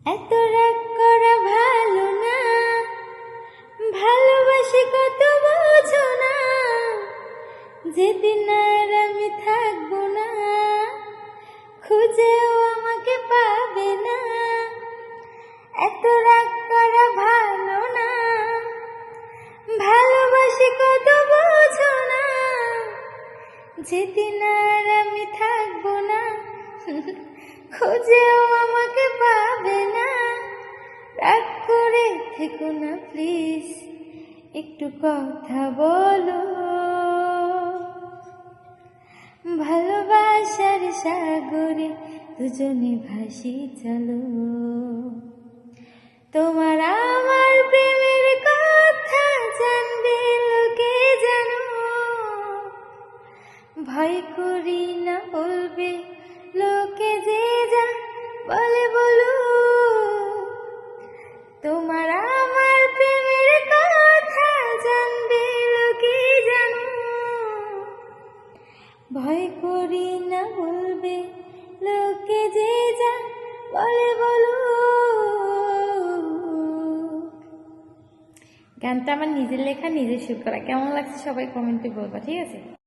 এত রাগ করা ভালো না, ভালোবাসি কত বোঝো না, যেদিন আর আমি থাকবো না, খুঁজেও আমাকে পাবে না। এত রাগ করা ভালো না, ভালোবাসি কত বোঝো না, যেদিন আর আমি থাকবো না, খুঁজেও আমাকে পাবে না। রাগ করে থেকো না প্লিজ, একটু কথা বলো। ভালোবাসার সাগরে দুজনে ভাসি চলো। তোমার আমার প্রেমের কথা জানবে লোকে জানো, ভয় করি না বলবে লোকে যে যা বলে বলো। তোমার আমার প্রেমের কথা জানবে লোকে জানো, ভয় করি না বলবে লোকে যে যা বলে বলো। গানটা আমার নিজের লেখা, নিজের সুর করা। কেমন লাগছে সবাই কমেন্টে বলবা, ঠিক আছে?